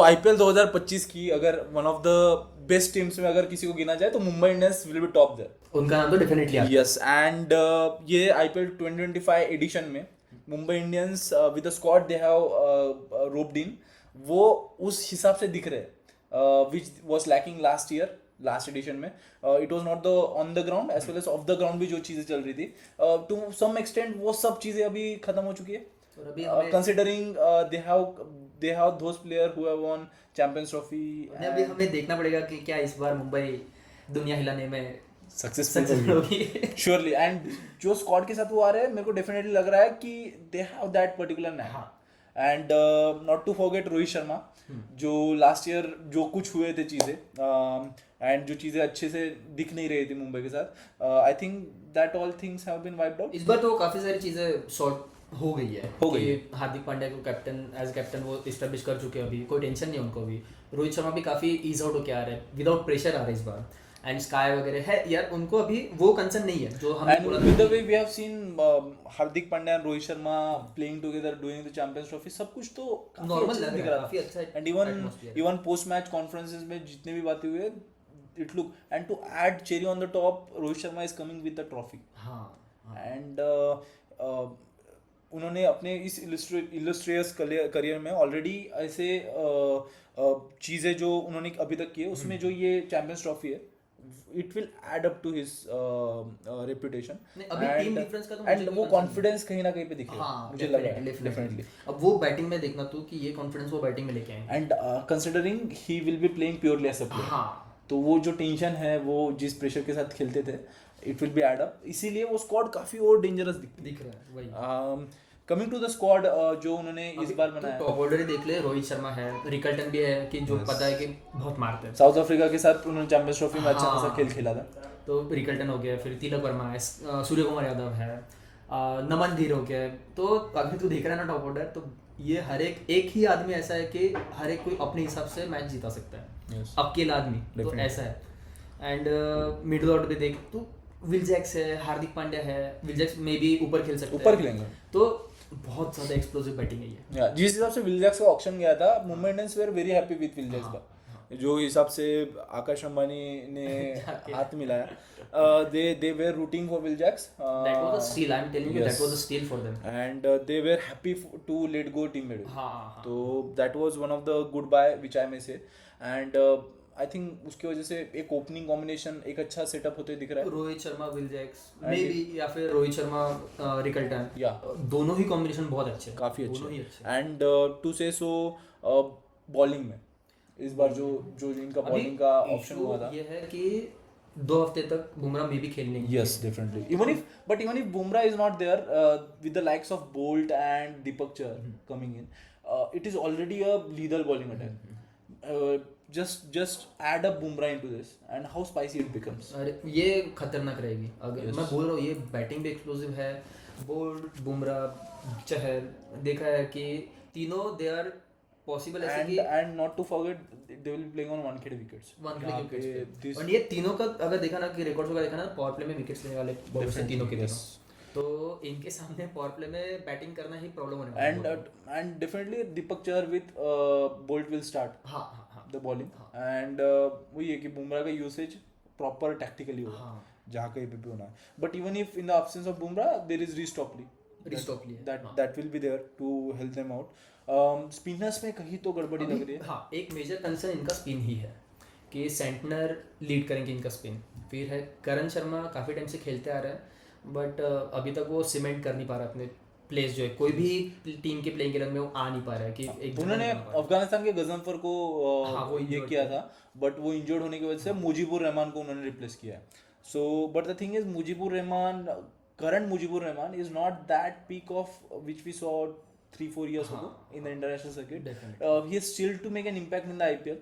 IPL 2025 की अगर one of the best teams में अगर किसी को गिना जाए तो Mumbai Indians will be top there. उनका नाम तो डेफिनेटली आता है। यस एंड ये आईपीएल 2025 एडिशन में Mumbai Indians with the squad they have roped in, वो उस हिसाब से दिख रहे which was lacking last year, last edition में। It was not the on the ground as well as of the ground भी जो चीज़ें चल रही थी टू सम एक्सटेंट वो सब चीज़ें अभी खत्म हो चुकी है। और अभी हमें considering they have those player who have von champions trophy, अभी हमें देखना पड़ेगा कि क्या इस बार मुंबई दुनिया हिलाने में सक्सेसफुल सक्सेसफुल होगी। श्योरली। एंड जो स्क्वाड के साथ वो आ रहे हैं मेरे को डेफिनेटली लग रहा है कि they have that particular knack. हाँ। And not to forget Rohit Sharma, जो लास्ट ईयर जो कुछ हुए थे चीज़ें एंड जो चीज़ें अच्छे से दिख नहीं रही थी मुंबई के साथ, I think that all things have been wiped out. इस बार तो काफी सारी चीजें सॉर्ट हो गई है। हो गई कि हार्दिक पांड्या को कैप्टन एज कैप्टन वो इस्टेब्लिश कर चुके हैं, अभी कोई टेंशन नहीं है उनको। अभी रोहित शर्मा भी काफी ईज आउट होके आ रहे हैं, विदाउट प्रेशर आ रहे हैं इस बार। एंड स्काई वगैरह है यार, उनको अभी वो कंसर्न नहीं है जो हम And with the way we have seen Hardik Pandya and Rohit Sharma playing together doing the Champions Trophy, सब कुछ तो काफी नॉर्मल अच्छे से लग दिख रहा है, रहा काफी था। अच्छा And even atmosphere। post match conferences में जितने भी बातें हुई है, it look, and to add cherry on the top, Rohit Sharma is coming with the trophy। हाँ And उन्होंने अपने इस इलस्ट्रियस करियर में ऑलरेडी ऐसे चीज़ें जो उन्होंने अभी तक की है उसमें जो ये चैंपियंस ट्रॉफी है, it will add up to his reputation. नहीं, अभी टीम डिफरेंस का तो मुझे एंड कोई वो concern कॉन्फिडेंस कहीं ना कहीं पे दिखेगा, हाँ मुझे लग रहा है डेफिनेटली। डेफिनेटली। अब वो बैटिंग में देखना तू कि ये कॉन्फिडेंस वो बैटिंग में लेके आएंगे। And considering he will be playing purely as a player, हाँ तो वो जो टेंशन है वो जिस प्रेशर के साथ खेलते थे, it will be add up, इसीलिए वो स्क्वाड काफी और डेंजरस दिख रहा है वही। कमिंग टू द स्क्वाड जो उन्होंने इस बार बनाया, टॉप ऑर्डर ही देख ले, रोहित शर्मा है, रिकल्टन भी है कि जो पता है कि बहुत मारते हैं। साउथ अफ्रीका के साथ उन्होंने चैंपियंस ट्रॉफी में अच्छा हाँ। खासा खेल खेला था। तो रिकल्टन हो गया, फिर तिलक वर्मा है, सूर्य कुमार यादव है, नमन धीर हो गया। तो अभी तू देख रहा है ना टॉप ऑर्डर, तो ये हर एक ही आदमी ऐसा है कि हर एक कोई अपने हिसाब से मैच जीता सकता है। Yes. अकेला आदमी तो Definitely. ऐसा है। एंड मिडल ऑर्डर पे देख तो विल जैक्स है, हार्दिक पांड्या है, विल जैक्स मे बी ऊपर खेल सकता है, ऊपर खेलेंगे। तो बहुत ज्यादा एक्सप्लोसिव बैटिंग है ये। या जिस हिसाब से विल जैक्स का ऑक्शन गया था, Mumbai Indians were very happy with Will Jacks का। जो हिसाब से आकाश अंबानी ने हाथ मिलाया, they were rooting for Will Jacks, That was a steal. I'm telling you, Yes. that was a steal for them. And they were happy to let go team made. हाँ तो that was one of the good buy which I may say. And I think उसकी वजह से एक opening combination एक अच्छा setup होते दिख रहा है। Rohit Sharma Will Jacks may be, या फिर रोहित शर्मा रिकल्टन, या दोनों ही कॉम्बिनेशन बहुत अच्छे हैं, काफी दोनों ही अच्छे। एंड टू से सो बॉलिंग में इस बार जो जो इनका अभी बॉलिंग का ऑप्शन issue हुआ था, ये है कि 2 हफ्ते तक बुमराह मे भी खेलने नहीं। yes definitely, even if Bumrah is not there, with the likes of Bolt and Deepak Chahar coming in, it is already a lethal bowling attack। Just add up Bumrah into this and how spicy it becomes। अरे ये खतरनाक रहेगी। अगर Yes. मैं बोल रहा हूँ, ये बैटिंग भी एक्सप्लोसिव है, बोल्ट, बुमराह, चहर, देखा है कि तीनों दे आर पॉसिबल ऐसे कि and not to forget they will be playing on one wicket wickets। One यहाँ क्लिक पे विकेट्स this- और ये तीनों का अगर देखा ना कि रिकॉर्ड्स वगैरह देखा ना, पावर प्ले में विकेट्स लेने वाले बहुत से तीनों के Yes. तीनों। तो इनके सामने पावर प्ले में बैटिंग करना ही प्रॉब्लम होने वाला है। and definitely Deepak Chahar with Bolt will start हाँ हाँ हाँ द बॉलिंग। एंड वही है कि बुमराह का यूसेज प्रॉपर टैक्टिकली होगा, हाँ। जहाँ कहीं पे भी होना है। But even if in the absence of Bumrah there is Reece Topley, Reece Topley that will be there to help them out. Spinners में कहीं तो गड़बड़ी लग रही है। हाँ, एक मेजर कंसर्न इनका स्पिन ही है कि सेंटनर लीड करेंगे इनका स्पिन। फिर है करण शर्मा, काफ़ी टाइम से खेलते आ रहे हैं बट अभी तक वो सीमेंट कर नहीं पा रहा अपने प्लेस, जो है कोई भी टीम के प्लेइंग 11 में वो आ नहीं पा रहा है कि एक उन्होंने अफगानिस्तान के गजनफर को हाँ, वो ये injured किया था, बट वो इंजर्ड होने की वजह से मुजीबुर रहमान को उन्होंने रिप्लेस किया है। So but the thing is Mujeebur Rahman, current Mujeebur Rahman is not that peak of which we saw 3-4 years ago in the international circuit। Definitely. He is still to make an impact in the IPL।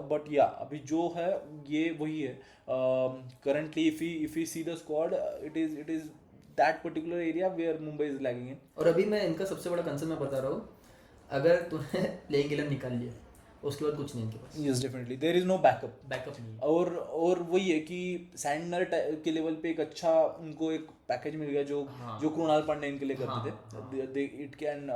but yeah, अभी जो है ये वही है। currently if we see the squad, it is that particular area where Mumbai is lagging in। और अभी मैं इनका सबसे बड़ा कंसर्न मैं बता रहा हूँ, अगर तूने प्लेइंग 11 निकाल लिया उसके बाद कुछ नहीं इनके पास, yes definitely there is no backup. Backup नहीं है। और वही है कि सैंडनर के लेवल पे एक अच्छा उनको एक पैकेज मिल गया जो हाँ। जो कृणाल पांड्या इनके लिए करते हाँ, थे। They it can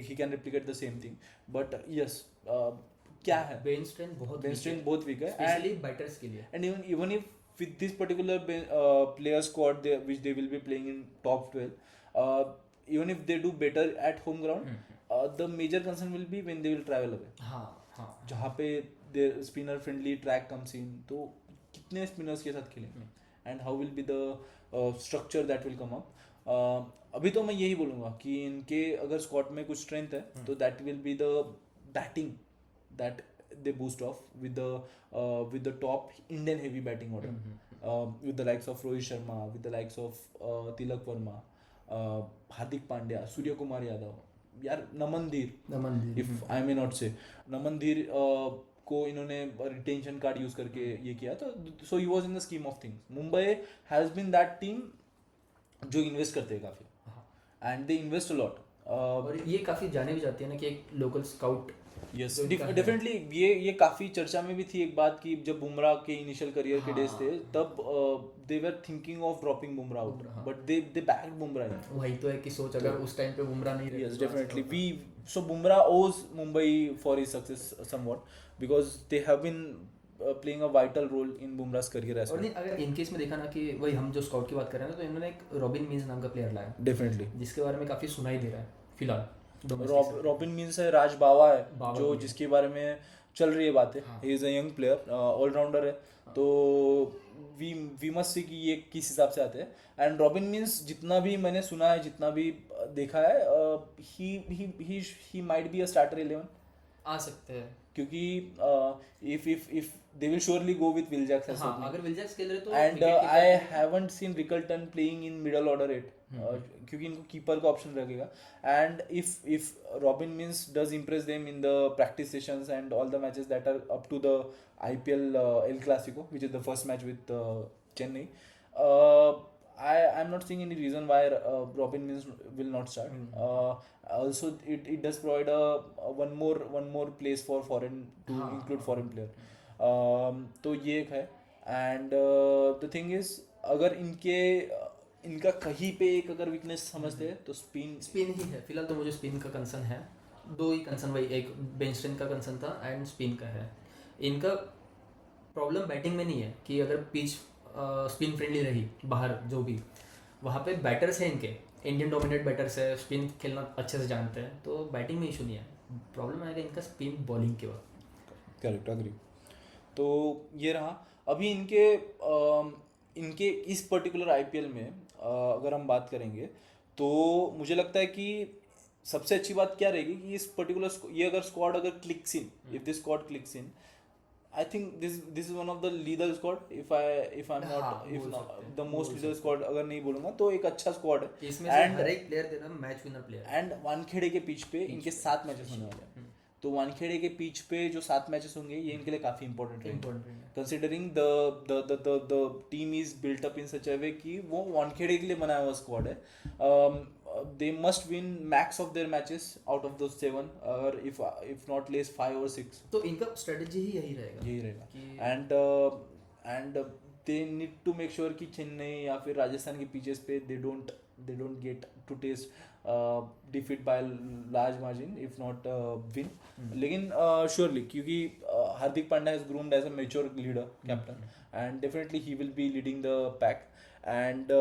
he can replicate the same thing, but yes क्या है, बेंच स्ट्रेंथ बहुत बेंच स्ट्रेंथ बहुत वीक है, स्पेशली बैटर्स के लिए। and even if with this particular player squad which they will be playing in top 12, even if they do better at home ground, the major concern will be when they will travel away, हाँ हाँ, जहाँ पे their spinner friendly track comes in, तो कितने spinners के साथ खेलेंगे and how will be the structure that will come up. अभी तो मैं यही बोलूँगा कि इनके अगर स्क्वाड में कुछ स्ट्रेंथ है तो that will be the batting that they boost off with the top Indian heavy batting order, with the likes of Rohit Sharma, with the likes of Tilak Verma, Hardik Pandya, Surya Kumar Yadav, यार नमन धीर, if I may not say, नमन धीर को इन्होंने retention card use करके ये किया, तो so he was in the scheme of things. Mumbai has been that team जो इन्वेस्ट करते हैं काफी, and they invest a lot. और ये काफी जाने भी जाती है ना कि एक लोकल स्काउट। यस डेफिनेटली ये काफी चर्चा में भी थी एक बात कि जब बुमराह के इनिशियल करियर के डेज थे तब they were thinking of dropping Bumrah out, but they backed Bumrah. वही तो है कि सोच अगर उस टाइम पे बुमराह नहीं रहता, yes definitely we so Bumrah owes Mumbai for his success somewhat because they have been playing a vital role in बुमराह's career as और well. नहीं अगर इन केस में देखा ना कि वही हम जो स्काउट की बात कर रहे हैं ना, तो इन्होंने एक रॉबिन मीन्स नाम का प्लेयर लाया डेफिनेटली जिसके बारे में काफी सुनाई दे रहा है फिलहाल। रॉबिन मीन्स है, राज बावा है बावा जो भी है। जिसके बारे में चल रही है बातें, he is a young player, allrounder है, तो वी मस्ट सी कि ये किस हिसाब से आते हैं। एंड रॉबिन मीन्स जितना भी मैंने सुना है, जितना भी देखा है, he might be a starter 11 आ सकते हैं, क्योंकि if they will surely go with Will Jacks as हाँ opening. अगर विलजैक्स खेल रहे तो And wicket keeper I में- haven't seen Rickelton playing in middle order yet, क्योंकि इनको कीपर का ऑप्शन लगेगा। And if Robin Means does impress them in the practice sessions and all the matches that are up to the IPL El Clasico, which is the first match with Chennai, I'm not seeing any reason why Robin Means will not start. Also it does provide one more place for foreign to include foreign player. तो ये एक है। And the thing is अगर इनका कहीं पे एक अगर वीकनेस समझते हैं तो स्पिन ही है फिलहाल। तो मुझे स्पिन का कंसर्न है, दो ही कंसर्न, वही एक बेंच स्ट्रेंथ का कंसर्न था एंड स्पिन का है। इनका प्रॉब्लम बैटिंग में नहीं है कि अगर पिच स्पिन फ्रेंडली रही बाहर जो भी, वहाँ पे बैटर्स हैं इनके, इंडियन डोमिनेट बैटर्स है, स्पिन खेलना अच्छे से जानते हैं, तो बैटिंग में इशू नहीं है। प्रॉब्लम आएगा इनका स्पिन बॉलिंग के वक्त। Correct, agree. तो ये रहा अभी इनके इस पर्टिकुलर आईपीएल में अगर हम बात करेंगे तो मुझे लगता है कि सबसे अच्छी बात क्या रहेगी कि इस पर्टिकुलर ये अगर स्क्वाड अगर clicks in, if this squad clicks in, I think this is one of the leader squad, if I'm not, if the most leader squad अगर नहीं बोलूँगा तो एक अच्छा स्क्वाड है। इसमें से हर एक प्लेयर देना match winner player. And Wankhede के पिच पे इनके 7 मैचेस होने वाले हैं, तो वानखेड़े के पिच पे जो 7 मैचेस होंगे ये इनके लिए काफी इंपॉर्टेंट रहेंगे, considering the team is built up in such a way कि वो वानखेड़े के लिए बनाया हुआ स्क्वाड है। they must win max of their matches out of those 7, or if not less 5 or 6. तो इनका स्ट्रेटजी ही यही रहेगा and they need to make sure कि चेन्नई या फिर राजस्थान के पिचेस पे they don't get to taste defeat by large margin, if not win. लेकिन surely क्योंकि Hardik Pandya has groomed as a mature leader, captain, and definitely he will be leading the pack, and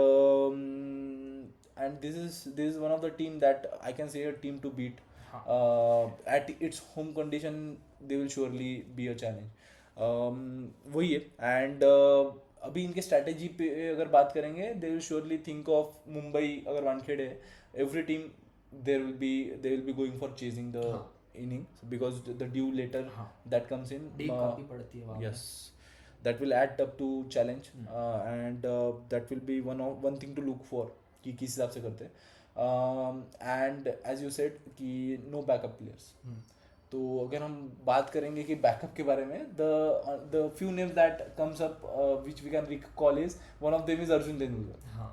this is one of the team that I can say a team to beat. At its home condition they will surely be a challenge. वही है। And अभी इनके strategy पे अगर बात करेंगे they will surely think of Mumbai, अगर Wankhede every team they will be going for chasing the innings because the due later that comes in deep काफी पड़ती है वहाँ पे। yes, that will add up to challenge, and that will be one thing to look for कि किस हिसाब से करते हैं। एंड एज यू सेड कि नो बैकअप प्लेयर्स, तो अगर हम बात करेंगे कि बैकअप के बारे में, the few names that comes up which we can recall is one of them is Arjun Tendulkar. हाँ,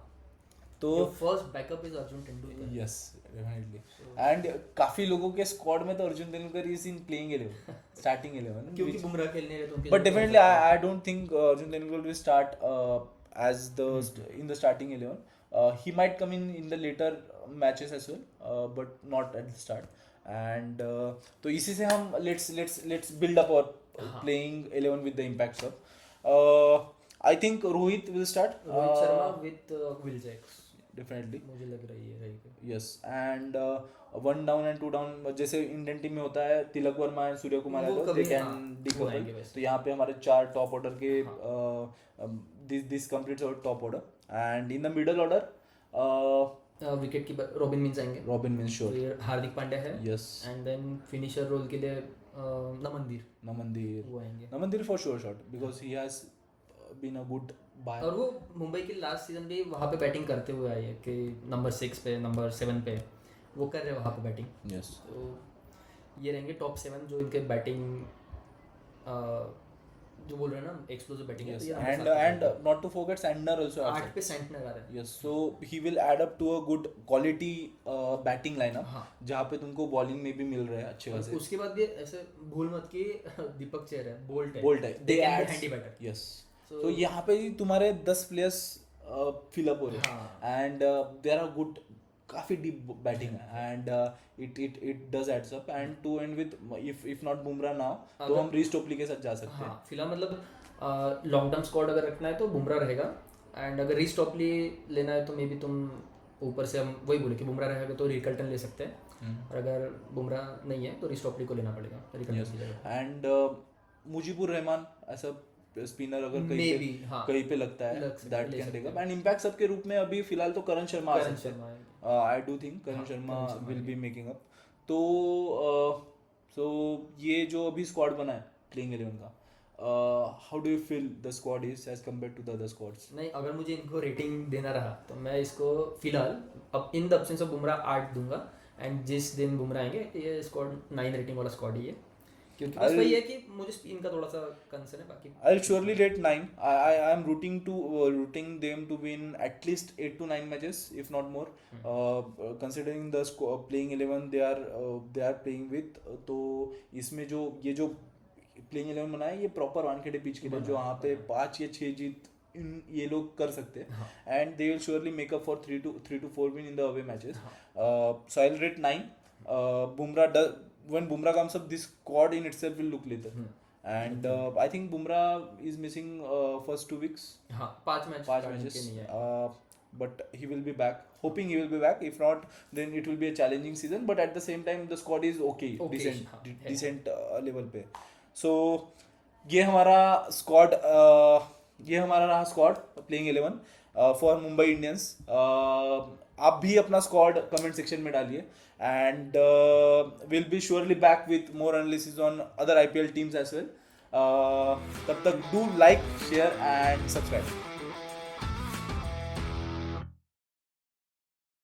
तो first backup is Arjun Tendulkar. Yes, definitely and काफी लोगों के स्क्वाड में तो Arjun Tendulkar is in playing 11 starting 11 क्योंकि बुमराह खेलने रहे तो उनके but लिए definitely I don't think Arjun Tendulkar will start as in the starting 11. He might come in the later matches as well, but not at the start. And तो इसी से हम let's build up our playing 11 with the impact stuff. I think Rohit will start. Rohit Sharma with Will Jacks Definitely. मुझे लग रही है रहेगी। Yes, and 1 down and 2 down जैसे इंडियन टीम में होता है तिलक वर्मा एंड सूर्य कुमार वो यादव कभी, they can हाँ, decouple. वो आएंगे वैसे। तो यहाँ पे हमारे 4 टॉप ऑर्डर के this completes our top order and in the middle order wicket keeper Robin Minz आएंगे, Robin means sure. फिर हार्दिक पांड्या है, Yes, and then finisher role के लिए नमनदीर Namandir. वो आएंगे। Namandir for sure shot because he has been a good buy. और वो मुंबई के लास्ट सीजन भी वहाँ पे बैटिंग करते हुए आए हैं कि नंबर 6 पे नंबर 7 पे वो कर रहे हैं वहाँ पे बैटिंग। Yes. तो ये रहेंगे टॉप 7 जो इनके बैटिंग जो बोल रहे हैं ना एक्सप्लोसिव बैटिंग है। Yes, तो ये नंबर and 7 पे and not to forget Sandner also. 8 पे सेंटनर आ रहा है। Yes, so he will add up to a good quality batting lineup हाँ। जहाँ पे तुमको बॉलिंग में भी मिल रहे हैं अच्छे खासे. उसके बाद भी ऐसे भूल मत कि दीपक चेहर है, बोल्ट है, Bolt है. they can be adds- handy batter। Yes. So- तो यहाँ पे ही तुम्हारे 10 प्लेयर्स फिल अप हो रहे हाँ। हैं एंड देयर आर गुड काफी डीप बैटिंग है and it does adds up end to end with if not Bumrah now तो अगर- हम रीस्टोपली के साथ जा सकते हैं. हाँ फिलहाल मतलब लॉन्ग टर्म स्क्वाड अगर रखना है तो बुमराह रहेगा, एंड अगर रीस्टॉपली लेना है तो मे बी तुम ऊपर से हम वही बोले कि बुमराह रहेगा तो रिकल्टन ले सकते हैं, और अगर बुमराह नहीं है तो रीस्टॉपली को लेना पड़ेगा रिकल्टन की जगह। एंड मुजीबुर रहमान ऐसा स्पिनर अगर Maybe, हाँ। कहीं पे लगता है लग सकता है, दैट ले कैन सकते टेक अप एंड इम्पैक्ट सब के रूप में अभी फिलहाल तो करण शर्मा आ करण सकते शर्मा हैं. I do think Karan Sharma will be making up. तो सो ये जो अभी स्क्वाड बना है प्लेइंग 11 का, how do you feel the squad is as compare to the other squads? नहीं, अगर मुझे इनको रेटिंग देना रहा तो मैं इसको फिलहाल अब इन द एब्सेंस ऑफ बुमराह 8 दूंगा, एंड जिस दिन बुमराह आएंगे ये स्क्वाड 9 रेटिंग वाला स्क्वाड ही है, क्योंकि बस वही है कि मुझे स्पिन का थोड़ा सा कंसर्न है, बाकी I'll surely rate 9. I am rooting them to win at least 8 to 9 matches, if not more. Considering the playing 11 they are playing with, तो इसमें जो ये जो playing 11 बना है ये प्रॉपर वानखेड़े पिच के लिए जो वहाँ पे 5 या 6 जीत ये लोग कर सकते हैं, and they will surely make up for 3 to 4 win in the away matches. So I'll rate 9. When Bumrah comes up, this squad in itself will look lethal. And I think Bumrah is missing first 2 weeks. हाँ 5 matches. नहीं है। But he will be back. Hoping he will be back. If not, then it will be a challenging season. But at the same time, the squad is okay, decent, हाँ, है। decent level पे. So ये हमारा squad, ये हमारा रहा squad playing 11 for Mumbai Indians. आप भी अपना स्क्वाड कमेंट सेक्शन में डालिए, and will be surely back with more analysis on other IPL teams as well. तब तक do like share and subscribe.